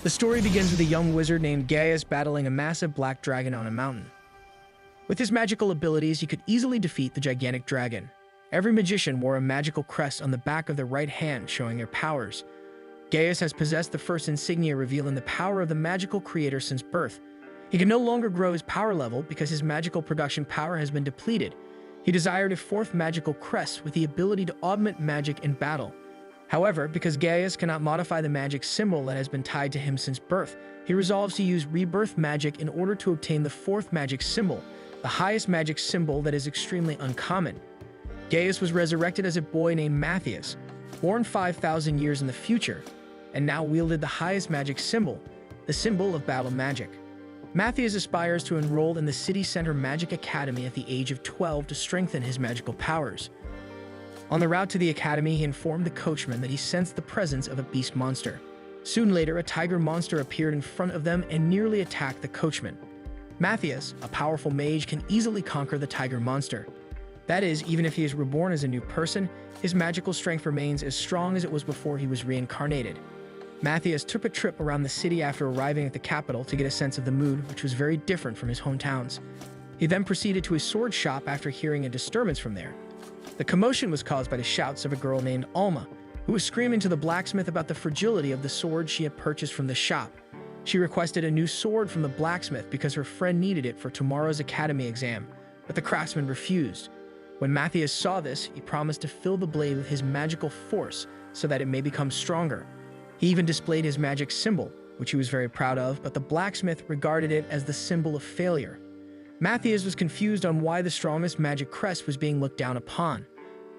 The story begins with a young wizard named Gaius battling a massive black dragon on a mountain. With his magical abilities, he could easily defeat the gigantic dragon. Every magician wore a magical crest on the back of their right hand, showing their powers. Gaius has possessed the first insignia revealing the power of the magical creator since birth. He can no longer grow his power level because his magical production power has been depleted. He desired a fourth magical crest with the ability to augment magic in battle. However, because Gaius cannot modify the magic symbol that has been tied to him since birth, he resolves to use rebirth magic in order to obtain the fourth magic symbol, the highest magic symbol that is extremely uncommon. Gaius was resurrected as a boy named Matthias, born 5,000 years in the future, and now wielded the highest magic symbol, the symbol of battle magic. Matthias aspires to enroll in the city center magic academy at the age of 12 to strengthen his magical powers. On the route to the academy, he informed the coachman that he sensed the presence of a beast monster. Soon later, a tiger monster appeared in front of them and nearly attacked the coachman. Matthias, a powerful mage, can easily conquer the tiger monster. That is, even if he is reborn as a new person, his magical strength remains as strong as it was before he was reincarnated. Matthias took a trip around the city after arriving at the capital to get a sense of the mood, which was very different from his hometowns. He then proceeded to his sword shop after hearing a disturbance from there. The commotion was caused by the shouts of a girl named Alma, who was screaming to the blacksmith about the fragility of the sword she had purchased from the shop. She requested a new sword from the blacksmith because her friend needed it for tomorrow's academy exam, but the craftsman refused. When Matthias saw this, he promised to fill the blade with his magical force so that it may become stronger. He even displayed his magic symbol, which he was very proud of, but the blacksmith regarded it as the symbol of failure. Matthias was confused on why the strongest magic crest was being looked down upon.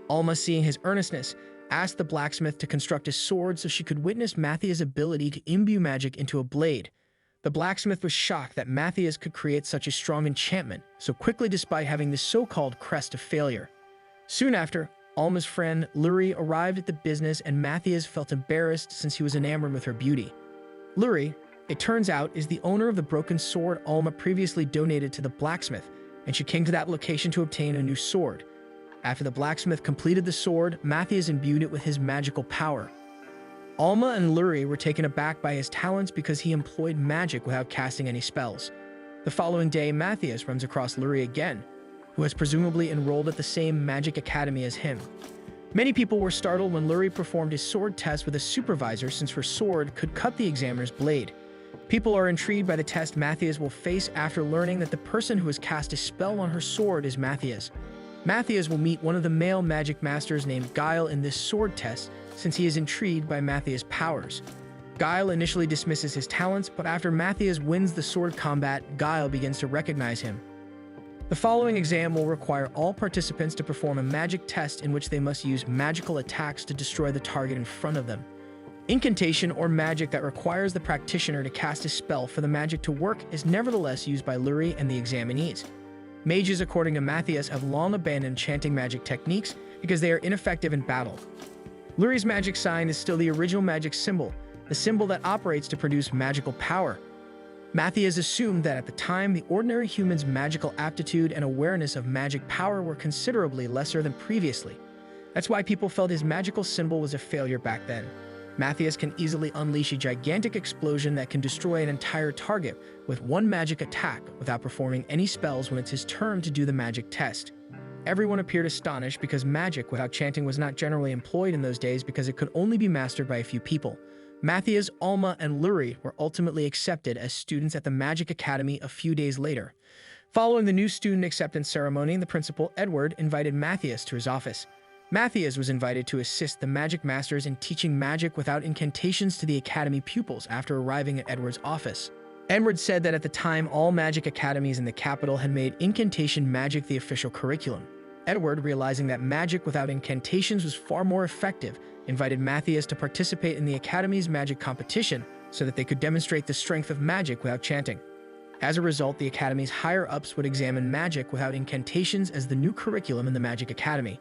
Alma, seeing his earnestness, asked the blacksmith to construct a sword so she could witness Matthias' ability to imbue magic into a blade. The blacksmith was shocked that Matthias could create such a strong enchantment so quickly despite having this so-called crest of failure. Soon after, Alma's friend Luri arrived at the business and Matthias felt embarrassed since he was enamored with her beauty. Luri, it turns out, is the owner of the broken sword Alma previously donated to the blacksmith, and she came to that location to obtain a new sword. After the blacksmith completed the sword, Matthias imbued it with his magical power. Alma and Luri were taken aback by his talents because he employed magic without casting any spells. The following day, Matthias runs across Luri again, who has presumably enrolled at the same magic academy as him. Many people were startled when Luri performed his sword test with a supervisor since her sword could cut the examiner's blade. People are intrigued by the test Matthias will face after learning that the person who has cast a spell on her sword is Matthias. Matthias will meet one of the male magic masters named Guile in this sword test since he is intrigued by Matthias' powers. Guile initially dismisses his talents, but after Matthias wins the sword combat, Guile begins to recognize him. The following exam will require all participants to perform a magic test in which they must use magical attacks to destroy the target in front of them. Incantation or magic that requires the practitioner to cast a spell for the magic to work is nevertheless used by Luri and the examinees. Mages, according to Matthias, have long abandoned chanting magic techniques because they are ineffective in battle. Luri's magic sign is still the original magic symbol, the symbol that operates to produce magical power. Matthias assumed that at the time, the ordinary human's magical aptitude and awareness of magic power were considerably lesser than previously. That's why people felt his magical symbol was a failure back then. Matthias can easily unleash a gigantic explosion that can destroy an entire target with one magic attack without performing any spells when it's his turn to do the magic test. Everyone appeared astonished because magic without chanting was not generally employed in those days because it could only be mastered by a few people. Matthias, Alma, and Luri were ultimately accepted as students at the Magic Academy a few days later. Following the new student acceptance ceremony, the principal, Edward, invited Matthias to his office. Matthias was invited to assist the magic masters in teaching magic without incantations to the academy pupils after arriving at Edward's office. Edward said that at the time, all magic academies in the capital had made incantation magic the official curriculum. Edward, realizing that magic without incantations was far more effective, invited Matthias to participate in the academy's magic competition so that they could demonstrate the strength of magic without chanting. As a result, the academy's higher-ups would examine magic without incantations as the new curriculum in the Magic Academy.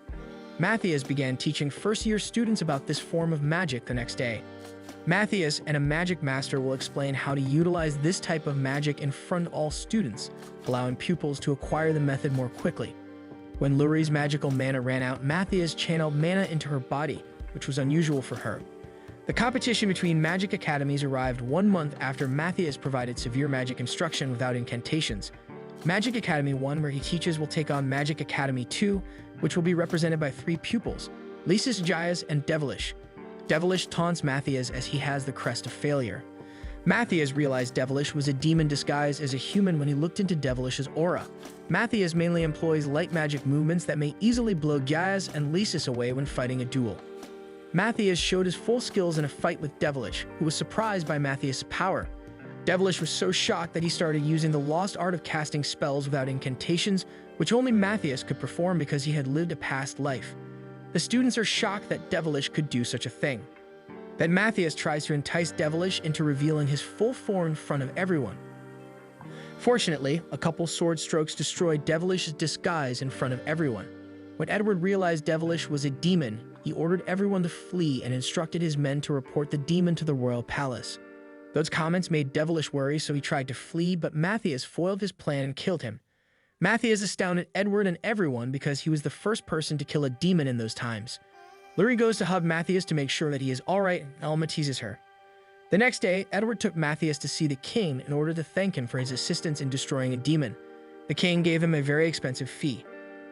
Matthias began teaching first-year students about this form of magic the next day. Matthias and a magic master will explain how to utilize this type of magic in front of all students, allowing pupils to acquire the method more quickly. When Luri's magical mana ran out, Matthias channeled mana into her body, which was unusual for her. The competition between magic academies arrived 1 month after Matthias provided severe magic instruction without incantations. Magic Academy 1, where he teaches, will take on Magic Academy 2, which will be represented by 3 pupils, Lysis, Gaius, and Devilish. Devilish taunts Matthias as he has the crest of failure. Matthias realized Devilish was a demon disguised as a human when he looked into Devilish's aura. Matthias mainly employs light magic movements that may easily blow Gaius and Lysis away when fighting a duel. Matthias showed his full skills in a fight with Devilish, who was surprised by Matthias' power. Devilish was so shocked that he started using the lost art of casting spells without incantations, which only Matthias could perform because he had lived a past life. The students are shocked that Devilish could do such a thing. Then Matthias tries to entice Devilish into revealing his full form in front of everyone. Fortunately, a couple sword strokes destroyed Devilish's disguise in front of everyone. When Edward realized Devilish was a demon, he ordered everyone to flee and instructed his men to report the demon to the royal palace. Those comments made Devilish worry, so he tried to flee, but Matthias foiled his plan and killed him. Matthias astounded Edward and everyone because he was the first person to kill a demon in those times. Lurie goes to hug Matthias to make sure that he is alright, and Alma teases her. The next day, Edward took Matthias to see the king in order to thank him for his assistance in destroying a demon. The king gave him a very expensive fee.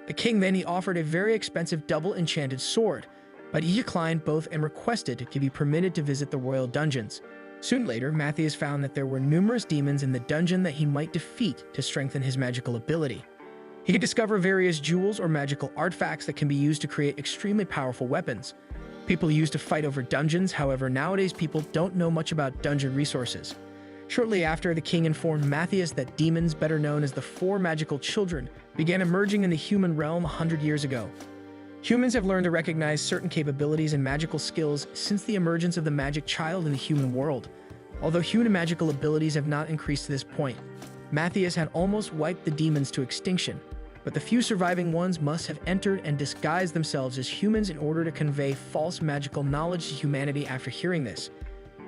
The king then he offered a very expensive double-enchanted sword, but he declined both and requested to be permitted to visit the royal dungeons. Soon later, Matthias found that there were numerous demons in the dungeon that he might defeat to strengthen his magical ability. He could discover various jewels or magical artifacts that can be used to create extremely powerful weapons. People used to fight over dungeons, however, nowadays people don't know much about dungeon resources. Shortly after, the king informed Matthias that demons, better known as the 4 magical children, began emerging in the human realm 100 years ago. Humans have learned to recognize certain capabilities and magical skills since the emergence of the magic child in the human world. Although human magical abilities have not increased to this point, Matthias had almost wiped the demons to extinction, but the few surviving ones must have entered and disguised themselves as humans in order to convey false magical knowledge to humanity after hearing this.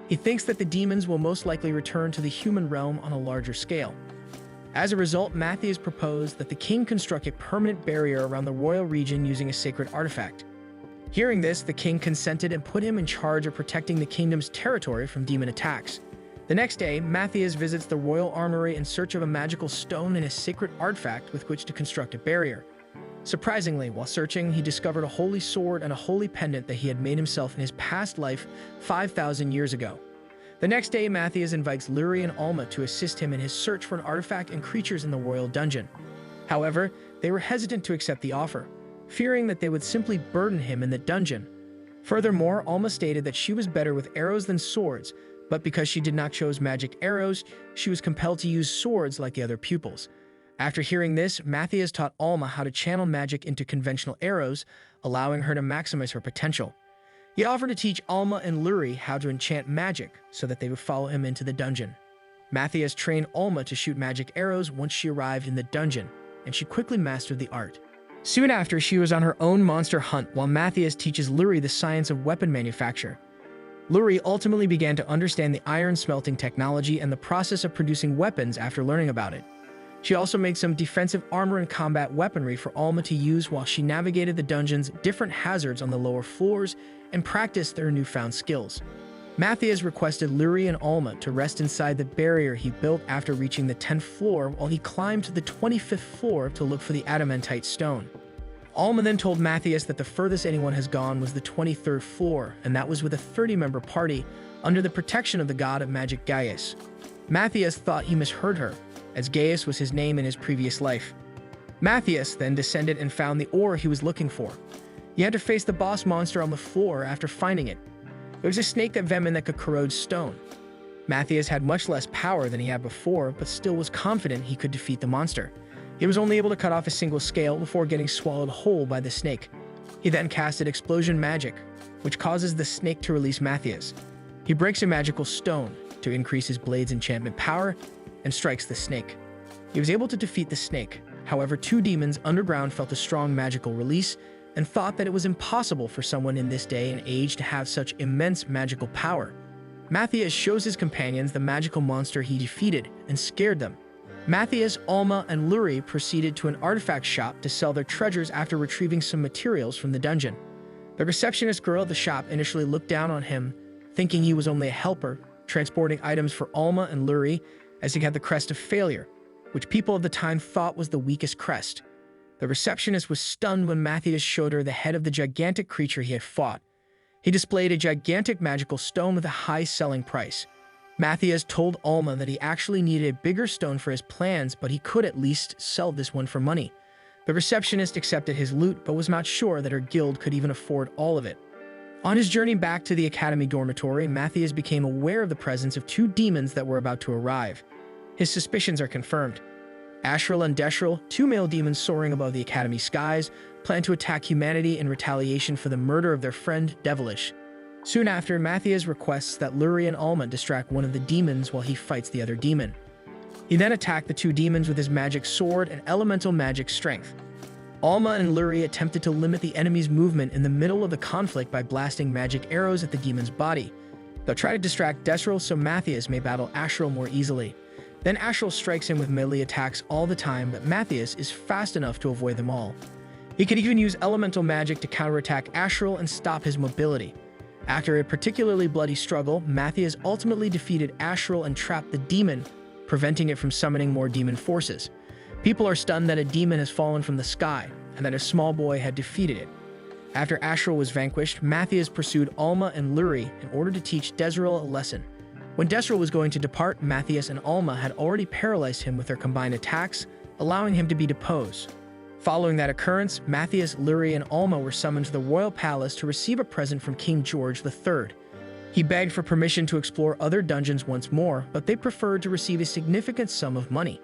He thinks that the demons will most likely return to the human realm on a larger scale. As a result, Matthias proposed that the king construct a permanent barrier around the royal region using a sacred artifact. Hearing this, the king consented and put him in charge of protecting the kingdom's territory from demon attacks. The next day, Matthias visits the royal armory in search of a magical stone and a sacred artifact with which to construct a barrier. Surprisingly, while searching, he discovered a holy sword and a holy pendant that he had made himself in his past life 5,000 years ago. The next day, Matthias invites Lurie and Alma to assist him in his search for an artifact and creatures in the royal dungeon. However, they were hesitant to accept the offer, fearing that they would simply burden him in the dungeon. Furthermore, Alma stated that she was better with arrows than swords, but because she did not choose magic arrows, she was compelled to use swords like the other pupils. After hearing this, Matthias taught Alma how to channel magic into conventional arrows, allowing her to maximize her potential. He offered to teach Alma and Lurie how to enchant magic so that they would follow him into the dungeon. Matthias trained Alma to shoot magic arrows once she arrived in the dungeon, and she quickly mastered the art. Soon after, she was on her own monster hunt while Matthias teaches Lurie the science of weapon manufacture. Lurie ultimately began to understand the iron smelting technology and the process of producing weapons after learning about it. She also made some defensive armor and combat weaponry for Alma to use while she navigated the dungeon's different hazards on the lower floors and practiced their newfound skills. Matthias requested Lurie and Alma to rest inside the barrier he built after reaching the 10th floor while he climbed to the 25th floor to look for the adamantite stone. Alma then told Matthias that the furthest anyone has gone was the 23rd floor, and that was with a 30-member party under the protection of the god of magic Gaius. Matthias thought he misheard her, as Gaius was his name in his previous life. Matthias then descended and found the ore he was looking for. He had to face the boss monster on the floor after finding it. It was a snake that venom that could corrode stone. Matthias had much less power than he had before, but still was confident he could defeat the monster. He was only able to cut off a single scale before getting swallowed whole by the snake. He then casted explosion magic, which causes the snake to release Matthias. He breaks a magical stone to increase his blade's enchantment power and strikes the snake. He was able to defeat the snake. However, 2 demons underground felt a strong magical release and thought that it was impossible for someone in this day and age to have such immense magical power. Matthias shows his companions the magical monster he defeated and scared them. Matthias, Alma, and Lurie proceeded to an artifact shop to sell their treasures after retrieving some materials from the dungeon. The receptionist girl at the shop initially looked down on him, thinking he was only a helper, transporting items for Alma and Luri, as he had the Crest of Failure, which people of the time thought was the weakest crest. The receptionist was stunned when Matthias showed her the head of the gigantic creature he had fought. He displayed a gigantic magical stone with a high selling price. Matthias told Alma that he actually needed a bigger stone for his plans, but he could at least sell this one for money. The receptionist accepted his loot, but was not sure that her guild could even afford all of it. On his journey back to the academy dormitory, Matthias became aware of the presence of two demons that were about to arrive. His suspicions are confirmed. Astral and Destral, two male demons soaring above the academy skies, plan to attack humanity in retaliation for the murder of their friend Devilish. Soon after, Matthias requests that Luri and Alma distract one of the demons while he fights the other demon. He then attacked the two demons with his magic sword and elemental magic strength. Alma and Luri attempted to limit the enemy's movement in the middle of the conflict by blasting magic arrows at the demon's body. They'll try to distract Destral so Matthias may battle Astral more easily. Then Astral strikes him with melee attacks all the time, but Matthias is fast enough to avoid them all. He could even use elemental magic to counterattack Astral and stop his mobility. After a particularly bloody struggle, Matthias ultimately defeated Astral and trapped the demon, preventing it from summoning more demon forces. People are stunned that a demon has fallen from the sky, and that a small boy had defeated it. After Astral was vanquished, Matthias pursued Alma and Luri in order to teach Dezrel a lesson. When Dezrel was going to depart, Matthias and Alma had already paralyzed him with their combined attacks, allowing him to be deposed. Following that occurrence, Matthias, Luri, and Alma were summoned to the royal palace to receive a present from King George III. He begged for permission to explore other dungeons once more, but they preferred to receive a significant sum of money.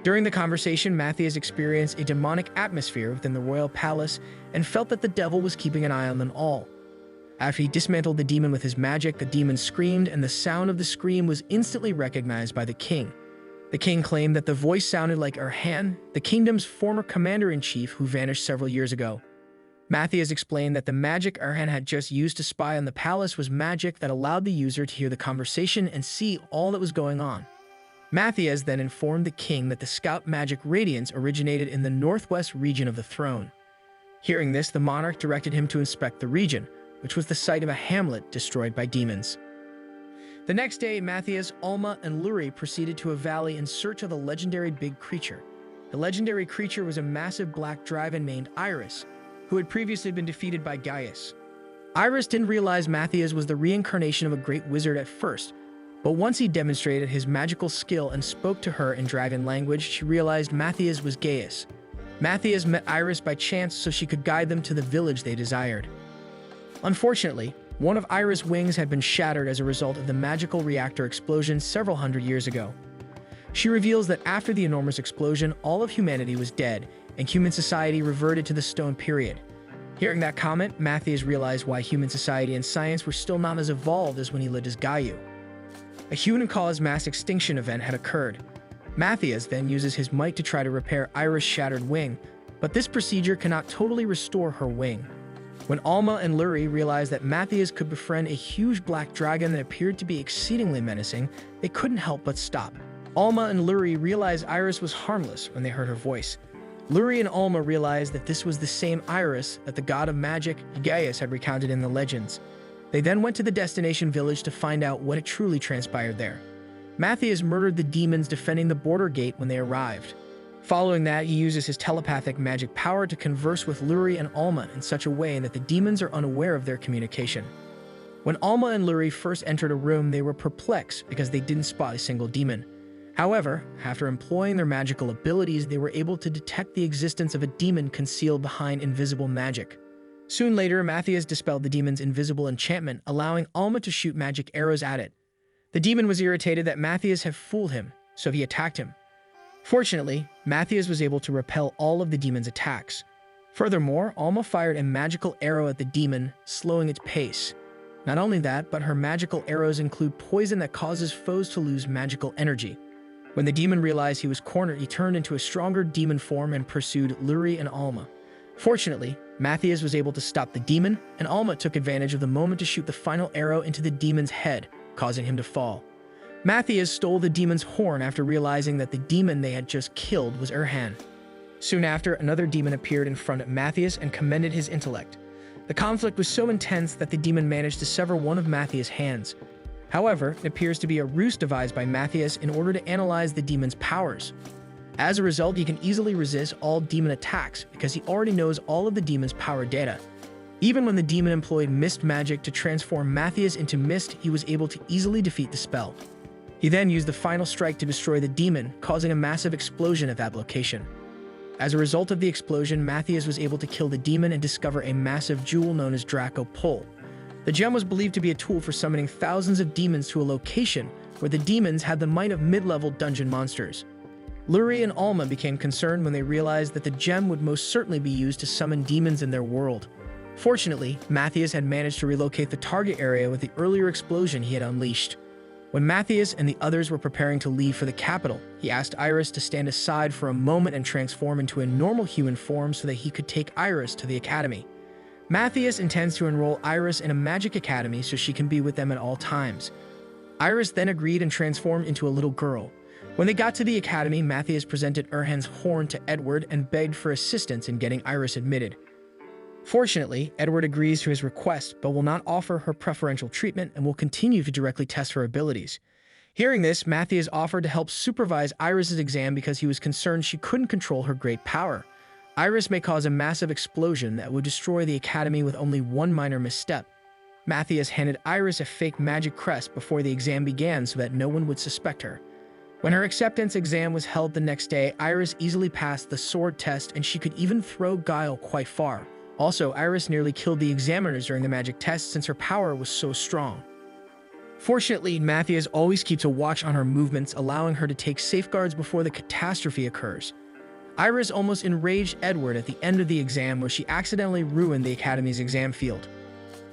During the conversation, Matthias experienced a demonic atmosphere within the royal palace and felt that the devil was keeping an eye on them all. After he dismantled the demon with his magic, the demon screamed, and the sound of the scream was instantly recognized by the king. The king claimed that the voice sounded like Erhan, the kingdom's former commander-in-chief who vanished several years ago. Matthias explained that the magic Erhan had just used to spy on the palace was magic that allowed the user to hear the conversation and see all that was going on. Matthias then informed the king that the scout magic radiance originated in the northwest region of the throne. Hearing this, the monarch directed him to inspect the region, which was the site of a hamlet destroyed by demons. The next day, Matthias, Alma, and Luri proceeded to a valley in search of the legendary big creature. The legendary creature was a massive black dragon named Iris, who had previously been defeated by Gaius. Iris didn't realize Matthias was the reincarnation of a great wizard at first, but once he demonstrated his magical skill and spoke to her in dragon language, she realized Matthias was Gaius. Matthias met Iris by chance so she could guide them to the village they desired. Unfortunately, one of Iris' wings had been shattered as a result of the magical reactor explosion several hundred years ago. She reveals that after the enormous explosion, all of humanity was dead, and human society reverted to the Stone Period. Hearing that comment, Matthias realized why human society and science were still not as evolved as when he lived as Gaius. A human-caused mass extinction event had occurred. Matthias then uses his might to try to repair Iris' shattered wing, but this procedure cannot totally restore her wing. When Alma and Luri realized that Matthias could befriend a huge black dragon that appeared to be exceedingly menacing, they couldn't help but stop. Alma and Luri realized Iris was harmless when they heard her voice. Luri and Alma realized that this was the same Iris that the god of magic, Gaius, had recounted in the legends. They then went to the destination village to find out what had truly transpired there. Matthias murdered the demons defending the border gate when they arrived. Following that, he uses his telepathic magic power to converse with Luri and Alma in such a way that the demons are unaware of their communication. When Alma and Luri first entered a room, they were perplexed because they didn't spot a single demon. However, after employing their magical abilities, they were able to detect the existence of a demon concealed behind invisible magic. Soon later, Matthias dispelled the demon's invisible enchantment, allowing Alma to shoot magic arrows at it. The demon was irritated that Matthias had fooled him, so he attacked him. Fortunately, Matthias was able to repel all of the demon's attacks. Furthermore, Alma fired a magical arrow at the demon, slowing its pace. Not only that, but her magical arrows include poison that causes foes to lose magical energy. When the demon realized he was cornered, he turned into a stronger demon form and pursued Luri and Alma. Fortunately, Matthias was able to stop the demon, and Alma took advantage of the moment to shoot the final arrow into the demon's head, causing him to fall. Matthias stole the demon's horn after realizing that the demon they had just killed was Erhan. Soon after, another demon appeared in front of Matthias and commended his intellect. The conflict was so intense that the demon managed to sever one of Matthias' hands. However, it appears to be a ruse devised by Matthias in order to analyze the demon's powers. As a result, he can easily resist all demon attacks because he already knows all of the demon's power data. Even when the demon employed mist magic to transform Matthias into mist, he was able to easily defeat the spell. He then used the final strike to destroy the demon, causing a massive explosion at that location. As a result of the explosion, Matthias was able to kill the demon and discover a massive jewel known as Draco Pole. The gem was believed to be a tool for summoning thousands of demons to a location where the demons had the might of mid-level dungeon monsters. Luri and Alma became concerned when they realized that the gem would most certainly be used to summon demons in their world. Fortunately, Matthias had managed to relocate the target area with the earlier explosion he had unleashed. When Matthias and the others were preparing to leave for the capital, he asked Iris to stand aside for a moment and transform into a normal human form so that he could take Iris to the academy. Matthias intends to enroll Iris in a magic academy so she can be with them at all times. Iris then agreed and transformed into a little girl. When they got to the academy, Matthias presented Erhan's horn to Edward and begged for assistance in getting Iris admitted. Fortunately, Edward agrees to his request but will not offer her preferential treatment and will continue to directly test her abilities. Hearing this, Matthias offered to help supervise Iris's exam because he was concerned she couldn't control her great power. Iris may cause a massive explosion that would destroy the academy with only one minor misstep. Matthias handed Iris a fake magic crest before the exam began so that no one would suspect her. When her acceptance exam was held the next day, Iris easily passed the sword test and she could even throw Guile quite far. Also, Iris nearly killed the examiners during the magic test since her power was so strong. Fortunately, Matthias always keeps a watch on her movements, allowing her to take safeguards before the catastrophe occurs. Iris almost enraged Edward at the end of the exam where she accidentally ruined the academy's exam field.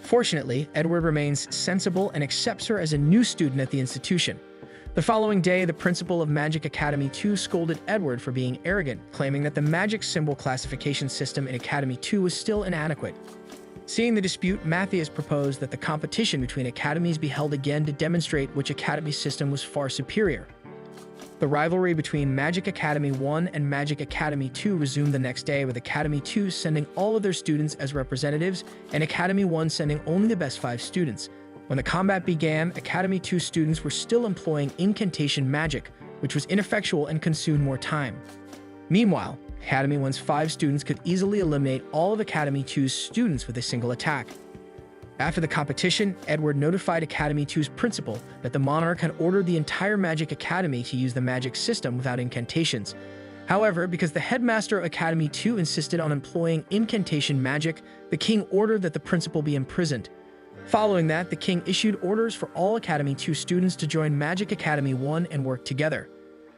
Fortunately, Edward remains sensible and accepts her as a new student at the institution. The following day, the principal of Magic Academy 2 scolded Edward for being arrogant, claiming that the magic symbol classification system in Academy 2 was still inadequate. Seeing the dispute, Matthias proposed that the competition between academies be held again to demonstrate which academy system was far superior. The rivalry between Magic Academy 1 and Magic Academy 2 resumed the next day, with Academy 2 sending all of their students as representatives and Academy 1 sending only the best 5 students. When the combat began, Academy 2 students were still employing incantation magic, which was ineffectual and consumed more time. Meanwhile, Academy 1's 5 students could easily eliminate all of Academy 2's students with a single attack. After the competition, Edward notified Academy 2's principal that the monarch had ordered the entire Magic Academy to use the magic system without incantations. However, because the headmaster of Academy 2 insisted on employing incantation magic, the king ordered that the principal be imprisoned. Following that, the king issued orders for all Academy 2 students to join Magic Academy 1 and work together.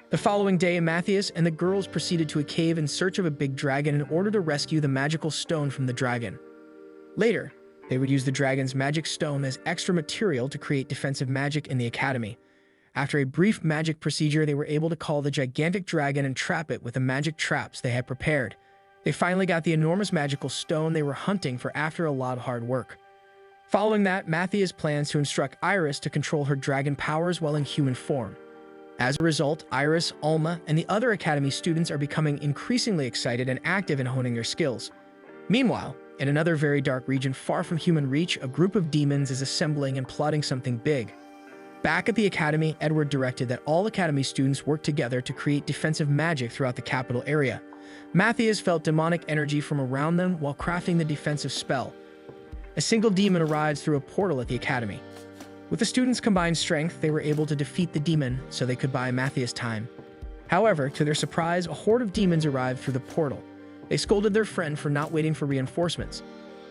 The following day, Matthias and the girls proceeded to a cave in search of a big dragon in order to rescue the magical stone from the dragon. Later, they would use the dragon's magic stone as extra material to create defensive magic in the academy. After a brief magic procedure, they were able to call the gigantic dragon and trap it with the magic traps they had prepared. They finally got the enormous magical stone they were hunting for after a lot of hard work. Following that, Matthias plans to instruct Iris to control her dragon powers while in human form. As a result, Iris, Alma, and the other academy students are becoming increasingly excited and active in honing their skills. Meanwhile, in another very dark region far from human reach, a group of demons is assembling and plotting something big. Back at the academy, Edward directed that all academy students work together to create defensive magic throughout the capital area. Matthias felt demonic energy from around them while crafting the defensive spell. A single demon arrives through a portal at the academy. With the students' combined strength, they were able to defeat the demon so they could buy Matthias time. However, to their surprise, a horde of demons arrived through the portal. They scolded their friend for not waiting for reinforcements.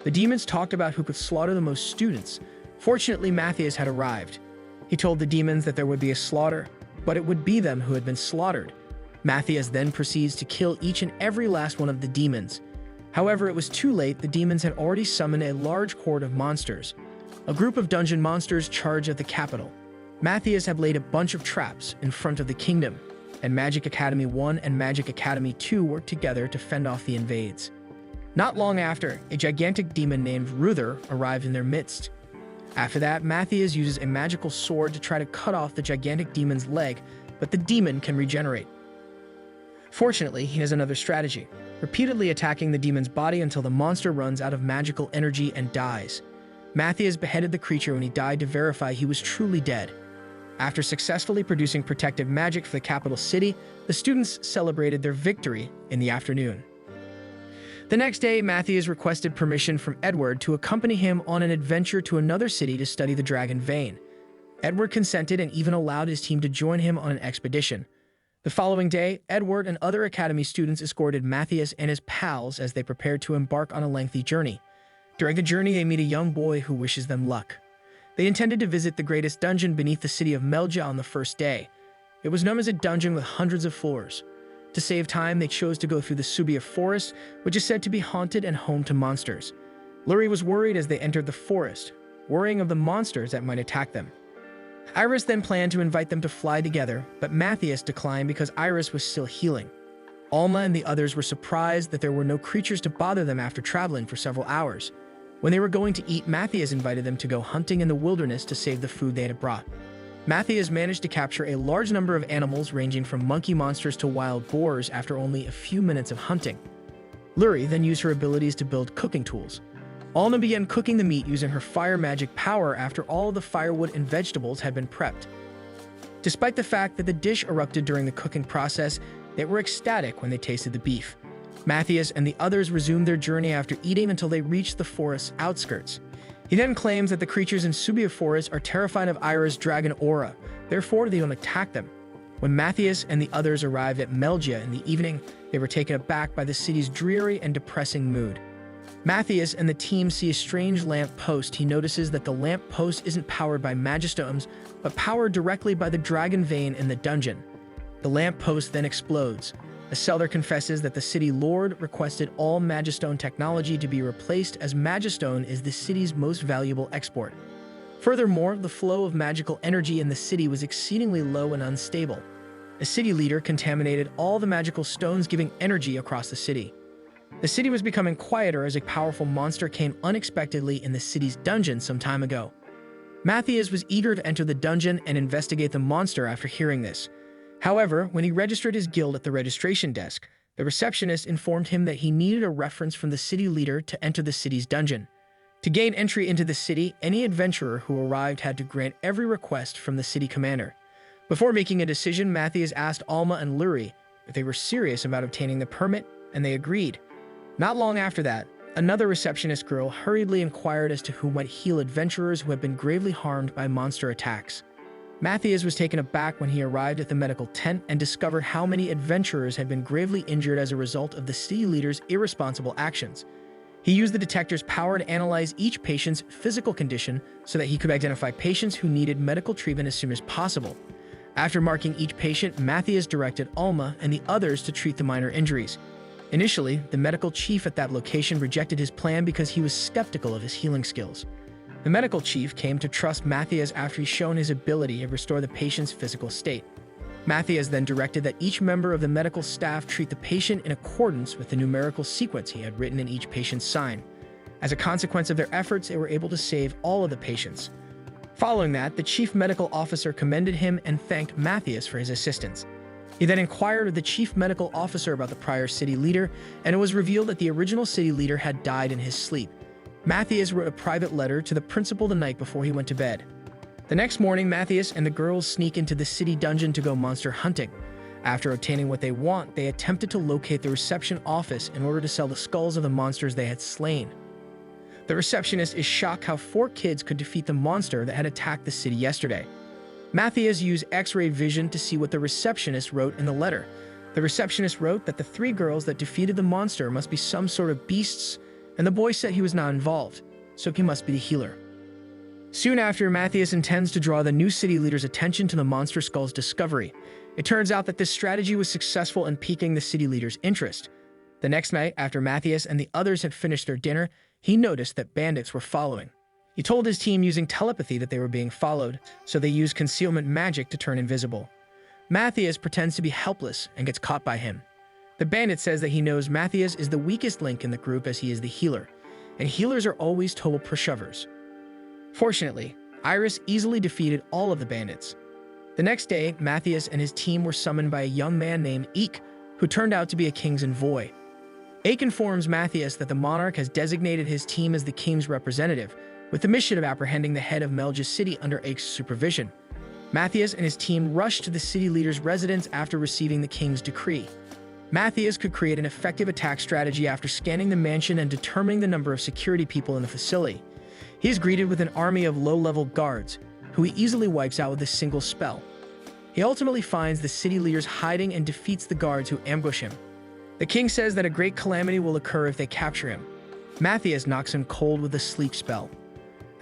The demons talked about who could slaughter the most students. Fortunately, Matthias had arrived. He told the demons that there would be a slaughter, but it would be them who had been slaughtered. Matthias then proceeds to kill each and every last one of the demons. However, it was too late. The demons had already summoned a large horde of monsters. A group of dungeon monsters charged at the capital. Matthias had laid a bunch of traps in front of the kingdom, and Magic Academy 1 and Magic Academy 2 worked together to fend off the invades. Not long after, a gigantic demon named Ruther arrived in their midst. After that, Matthias uses a magical sword to try to cut off the gigantic demon's leg, but the demon can regenerate. Fortunately, he has another strategy, repeatedly attacking the demon's body until the monster runs out of magical energy and dies. Matthias beheaded the creature when he died to verify he was truly dead. After successfully producing protective magic for the capital city, the students celebrated their victory in the afternoon. The next day, Matthias requested permission from Edward to accompany him on an adventure to another city to study the dragon vein. Edward consented and even allowed his team to join him on an expedition. The following day, Edward and other academy students escorted Matthias and his pals as they prepared to embark on a lengthy journey. During the journey, they meet a young boy who wishes them luck. They intended to visit the greatest dungeon beneath the city of Mage on the first day. It was known as a dungeon with hundreds of floors. To save time, they chose to go through the Subia forest, which is said to be haunted and home to monsters. Lurie was worried as they entered the forest, worrying of the monsters that might attack them. Iris then planned to invite them to fly together, but Matthias declined because Iris was still healing. Alma and the others were surprised that there were no creatures to bother them after traveling for several hours. When they were going to eat, Matthias invited them to go hunting in the wilderness to save the food they had brought. Matthias managed to capture a large number of animals ranging from monkey monsters to wild boars after only a few minutes of hunting. Lurie then used her abilities to build cooking tools. Alma began cooking the meat using her fire magic power after all of the firewood and vegetables had been prepped. Despite the fact that the dish erupted during the cooking process, they were ecstatic when they tasted the beef. Matthias and the others resumed their journey after eating until they reached the forest's outskirts. He then claims that the creatures in Subia Forest are terrified of Ira's dragon aura, therefore they don't attack them. When Matthias and the others arrived at Melgia in the evening, they were taken aback by the city's dreary and depressing mood. Matthias and the team see a strange lamp post. He notices that the lamp post isn't powered by magistomes, but powered directly by the dragon vein in the dungeon. The lamp post then explodes. The seller confesses that the city lord requested all magistone technology to be replaced as magistone is the city's most valuable export. Furthermore, the flow of magical energy in the city was exceedingly low and unstable. A city leader contaminated all the magical stones, giving energy across the city. The city was becoming quieter as a powerful monster came unexpectedly in the city's dungeon some time ago. Matthias was eager to enter the dungeon and investigate the monster after hearing this. However, when he registered his guild at the registration desk, the receptionist informed him that he needed a reference from the city leader to enter the city's dungeon. To gain entry into the city, any adventurer who arrived had to grant every request from the city commander. Before making a decision, Matthias asked Alma and Lurie if they were serious about obtaining the permit, and they agreed. Not long after that, another receptionist girl hurriedly inquired as to who might heal adventurers who had been gravely harmed by monster attacks. Matthias was taken aback when he arrived at the medical tent and discovered how many adventurers had been gravely injured as a result of the city leader's irresponsible actions. He used the detector's power to analyze each patient's physical condition so that he could identify patients who needed medical treatment as soon as possible. After marking each patient, Matthias directed Alma and the others to treat the minor injuries. Initially, the medical chief at that location rejected his plan because he was skeptical of his healing skills. The medical chief came to trust Matthias after he'd shown his ability to restore the patient's physical state. Matthias then directed that each member of the medical staff treat the patient in accordance with the numerical sequence he had written in each patient's sign. As a consequence of their efforts, they were able to save all of the patients. Following that, the chief medical officer commended him and thanked Matthias for his assistance. He then inquired of the chief medical officer about the prior city leader, and it was revealed that the original city leader had died in his sleep. Matthias wrote a private letter to the principal the night before he went to bed. The next morning, Matthias and the girls sneak into the city dungeon to go monster hunting. After obtaining what they want, they attempted to locate the reception office in order to sell the skulls of the monsters they had slain. The receptionist is shocked how 4 kids could defeat the monster that had attacked the city yesterday. Matthias used X-ray vision to see what the receptionist wrote in the letter. The receptionist wrote that the 3 girls that defeated the monster must be some sort of beasts, and the boy said he was not involved, so he must be the healer. Soon after, Matthias intends to draw the new city leader's attention to the monster skull's discovery. It turns out that this strategy was successful in piquing the city leader's interest. The next night, after Matthias and the others had finished their dinner, he noticed that bandits were following. He told his team using telepathy that they were being followed, so they used concealment magic to turn invisible. Matthias pretends to be helpless and gets caught by him. The bandit says that he knows Matthias is the weakest link in the group as he is the healer, and healers are always total pushovers. Fortunately, Iris easily defeated all of the bandits. The next day, Matthias and his team were summoned by a young man named Eek, who turned out to be a king's envoy. Ake informs Matthias that the monarch has designated his team as the king's representative, with the mission of apprehending the head of Mage's city under Ake's supervision. Matthias and his team rushed to the city leader's residence after receiving the king's decree. Matthias could create an effective attack strategy after scanning the mansion and determining the number of security people in the facility. He is greeted with an army of low-level guards, who he easily wipes out with a single spell. He ultimately finds the city leaders hiding and defeats the guards who ambush him. The king says that a great calamity will occur if they capture him. Matthias knocks him cold with a sleep spell.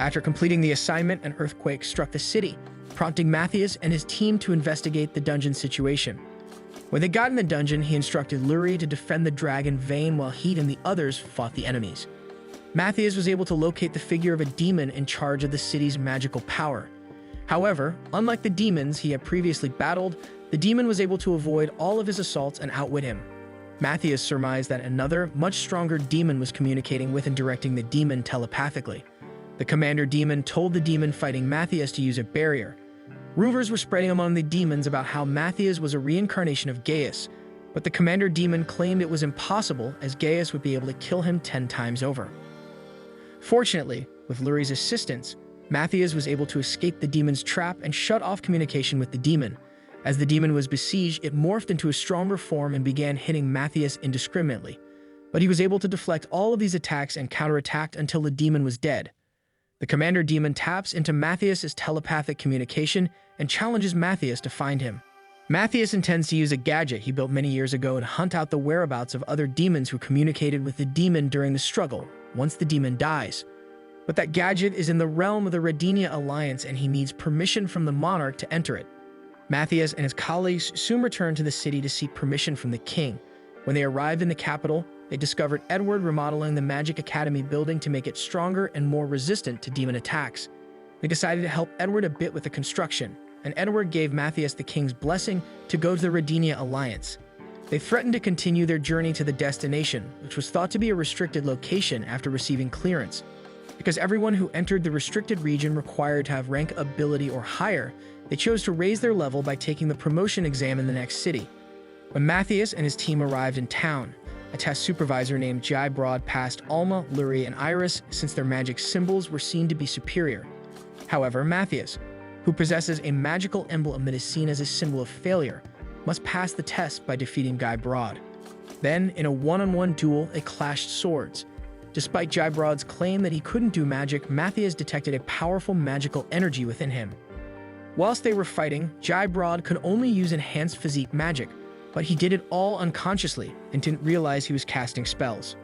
After completing the assignment, an earthquake struck the city, prompting Matthias and his team to investigate the dungeon situation. When they got in the dungeon, he instructed Lurie to defend the dragon vein while he and the others fought the enemies. Matthias was able to locate the figure of a demon in charge of the city's magical power. However, unlike the demons he had previously battled, the demon was able to avoid all of his assaults and outwit him. Matthias surmised that another, much stronger demon was communicating with and directing the demon telepathically. The commander demon told the demon fighting Matthias to use a barrier. Rumors were spreading among the demons about how Matthias was a reincarnation of Gaius, but the commander demon claimed it was impossible as Gaius would be able to kill him 10 times over. Fortunately, with Lurie's assistance, Matthias was able to escape the demon's trap and shut off communication with the demon. As the demon was besieged, it morphed into a stronger form and began hitting Matthias indiscriminately. But he was able to deflect all of these attacks and counterattacked until the demon was dead. The commander demon taps into Matthias' telepathic communication and challenges Matthias to find him. Matthias intends to use a gadget he built many years ago and hunt out the whereabouts of other demons who communicated with the demon during the struggle, once the demon dies. But that gadget is in the realm of the Redenia Alliance and he needs permission from the monarch to enter it. Matthias and his colleagues soon returned to the city to seek permission from the king. When they arrived in the capital, they discovered Edward remodeling the Magic Academy building to make it stronger and more resistant to demon attacks. They decided to help Edward a bit with the construction, and Edward gave Matthias the king's blessing to go to the Redenia Alliance. They threatened to continue their journey to the destination, which was thought to be a restricted location after receiving clearance. Because everyone who entered the restricted region required to have rank ability or higher, they chose to raise their level by taking the promotion exam in the next city. When Matthias and his team arrived in town, a test supervisor named Jai Broad passed Alma, Lurie, and Iris since their magic symbols were seen to be superior. However, Matthias, who possesses a magical emblem that is seen as a symbol of failure, must pass the test by defeating Jai Broad. Then, in a one-on-one duel, they clashed swords. Despite Jai Broad's claim that he couldn't do magic, Matthias detected a powerful magical energy within him. Whilst they were fighting, Jai Broad could only use enhanced physique magic, but he did it all unconsciously and didn't realize he was casting spells.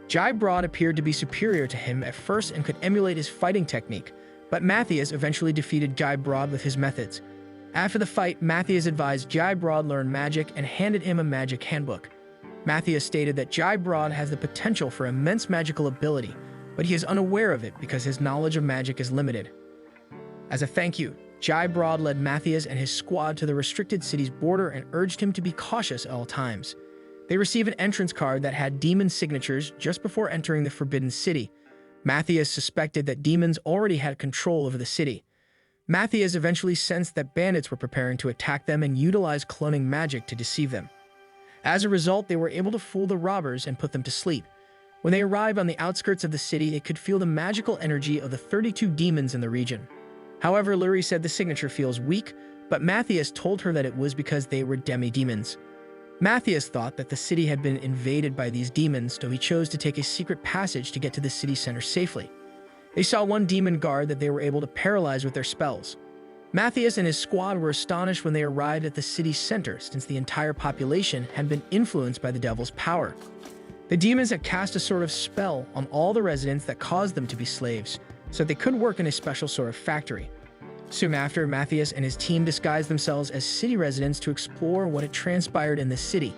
Jai Broad appeared to be superior to him at first and could emulate his fighting technique, but Matthias eventually defeated Jai Broad with his methods. After the fight, Matthias advised Jai Broad learn magic and handed him a magic handbook. Matthias stated that Jai Broad has the potential for immense magical ability, but he is unaware of it because his knowledge of magic is limited. As a thank you, Jai Broad led Matthias and his squad to the restricted city's border and urged him to be cautious at all times. They received an entrance card that had demon signatures just before entering the Forbidden City. Matthias suspected that demons already had control over the city. Matthias eventually sensed that bandits were preparing to attack them and utilized cloning magic to deceive them. As a result, they were able to fool the robbers and put them to sleep. When they arrived on the outskirts of the city, they could feel the magical energy of the 32 demons in the region. However, Lurie said the signature feels weak, but Matthias told her that it was because they were demi-demons. Matthias thought that the city had been invaded by these demons, so he chose to take a secret passage to get to the city center safely. They saw one demon guard that they were able to paralyze with their spells. Matthias and his squad were astonished when they arrived at the city's center, since the entire population had been influenced by the devil's power. The demons had cast a sort of spell on all the residents that caused them to be slaves, so they could work in a special sort of factory. Soon after, Matthias and his team disguised themselves as city residents to explore what had transpired in the city.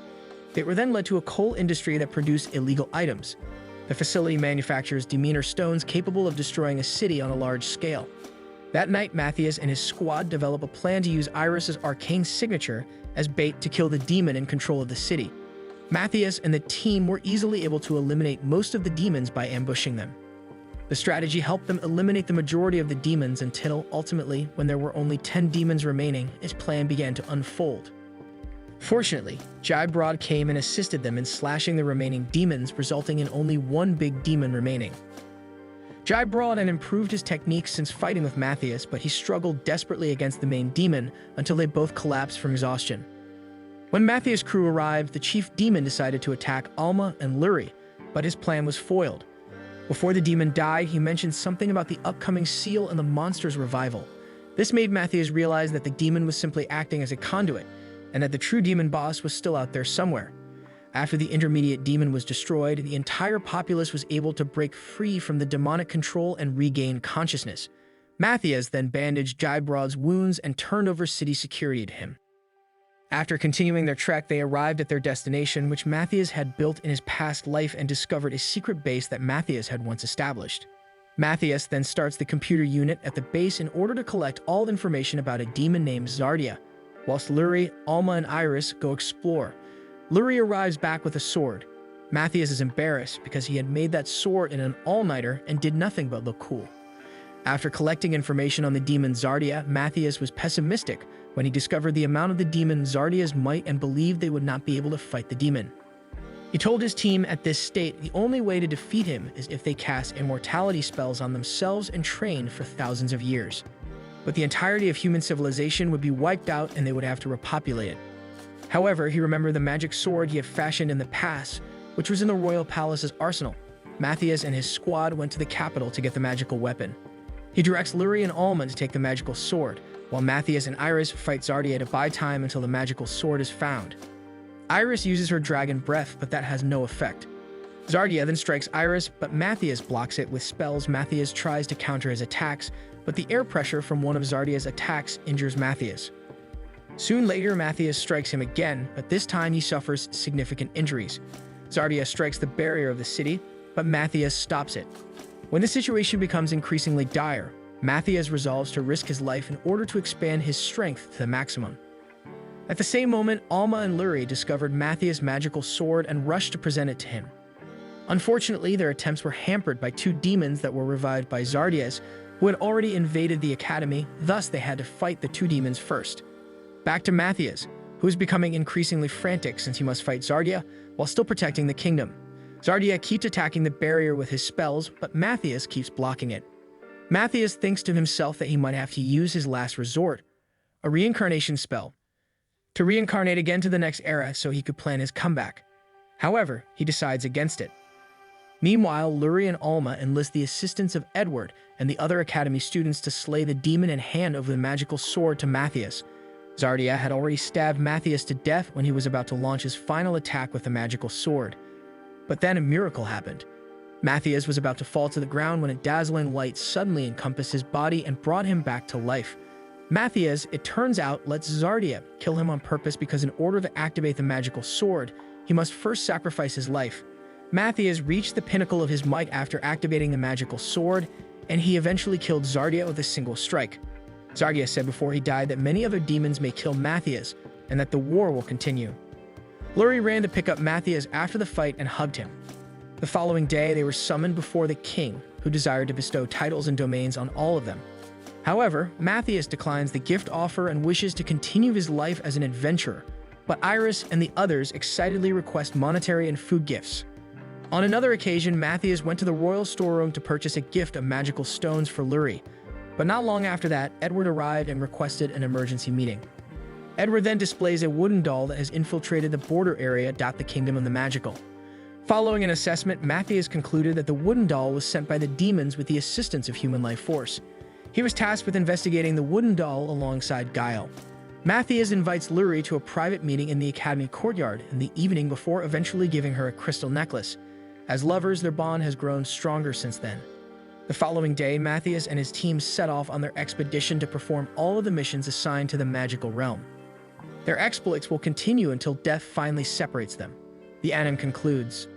They were then led to a coal industry that produced illegal items. The facility manufactures demeanor stones capable of destroying a city on a large scale. That night, Matthias and his squad develop a plan to use Iris's arcane signature as bait to kill the demon in control of the city. Matthias and the team were easily able to eliminate most of the demons by ambushing them. The strategy helped them eliminate the majority of the demons until, ultimately, when there were only 10 demons remaining, his plan began to unfold. Fortunately, Gaius came and assisted them in slashing the remaining demons, resulting in only one big demon remaining. Gaius had improved his techniques since fighting with Matthias, but he struggled desperately against the main demon until they both collapsed from exhaustion. When Matthias' crew arrived, the chief demon decided to attack Alma and Luri, but his plan was foiled. Before the demon died, he mentioned something about the upcoming seal and the monster's revival. This made Matthias realize that the demon was simply acting as a conduit, and that the true demon boss was still out there somewhere. After the intermediate demon was destroyed, the entire populace was able to break free from the demonic control and regain consciousness. Matthias then bandaged Gaius' wounds and turned over city security to him. After continuing their trek, they arrived at their destination, which Matthias had built in his past life, and discovered a secret base that Matthias had once established. Matthias then starts the computer unit at the base in order to collect all information about a demon named Zardia, whilst Luri, Alma, and Iris go explore. Luri arrives back with a sword. Matthias is embarrassed because he had made that sword in an all-nighter and did nothing but look cool. After collecting information on the demon Zardia, Matthias was pessimistic when he discovered the amount of the demon Zardia's might and believed they would not be able to fight the demon. He told his team at this state the only way to defeat him is if they cast immortality spells on themselves and train for thousands of years. But the entirety of human civilization would be wiped out and they would have to repopulate it. However, he remembered the magic sword he had fashioned in the past, which was in the royal palace's arsenal. Matthias and his squad went to the capital to get the magical weapon. He directs Luri and Alma to take the magical sword, while Matthias and Iris fight Zardia to buy time until the magical sword is found. Iris uses her dragon breath, but that has no effect. Zardia then strikes Iris, but Matthias blocks it with spells. Matthias tries to counter his attacks, but the air pressure from one of Zardia's attacks injures Matthias. Soon later, Matthias strikes him again, but this time he suffers significant injuries. Zardia strikes the barrier of the city, but Matthias stops it. When the situation becomes increasingly dire, Matthias resolves to risk his life in order to expand his strength to the maximum. At the same moment, Alma and Luri discovered Matthias' magical sword and rushed to present it to him. Unfortunately, their attempts were hampered by two demons that were revived by Zardias, who had already invaded the academy, thus they had to fight the two demons first. Back to Matthias, who is becoming increasingly frantic since he must fight Zardia while still protecting the kingdom. Zardia keeps attacking the barrier with his spells, but Matthias keeps blocking it. Matthias thinks to himself that he might have to use his last resort, a reincarnation spell, to reincarnate again to the next era so he could plan his comeback. However, he decides against it. Meanwhile, Luri and Alma enlist the assistance of Edward and the other academy students to slay the demon and hand over the magical sword to Matthias. Zardia had already stabbed Matthias to death when he was about to launch his final attack with the magical sword. But then a miracle happened. Matthias was about to fall to the ground when a dazzling light suddenly encompassed his body and brought him back to life. Matthias, it turns out, lets Zardia kill him on purpose because in order to activate the magical sword, he must first sacrifice his life. Matthias reached the pinnacle of his might after activating the magical sword, and he eventually killed Zardia with a single strike. Zardia said before he died that many other demons may kill Matthias, and that the war will continue. Luri ran to pick up Matthias after the fight and hugged him. The following day, they were summoned before the king, who desired to bestow titles and domains on all of them. However, Matthias declines the gift offer and wishes to continue his life as an adventurer, but Iris and the others excitedly request monetary and food gifts. On another occasion, Matthias went to the royal storeroom to purchase a gift of magical stones for Luri, but not long after that, Edward arrived and requested an emergency meeting. Edward then displays a wooden doll that has infiltrated the border area, the kingdom of the magical. Following an assessment, Matthias concluded that the wooden doll was sent by the demons with the assistance of human life force. He was tasked with investigating the wooden doll alongside Gaius. Matthias invites Luri to a private meeting in the academy courtyard in the evening before eventually giving her a crystal necklace. As lovers, their bond has grown stronger since then. The following day, Matthias and his team set off on their expedition to perform all of the missions assigned to the magical realm. Their exploits will continue until death finally separates them. The anime concludes.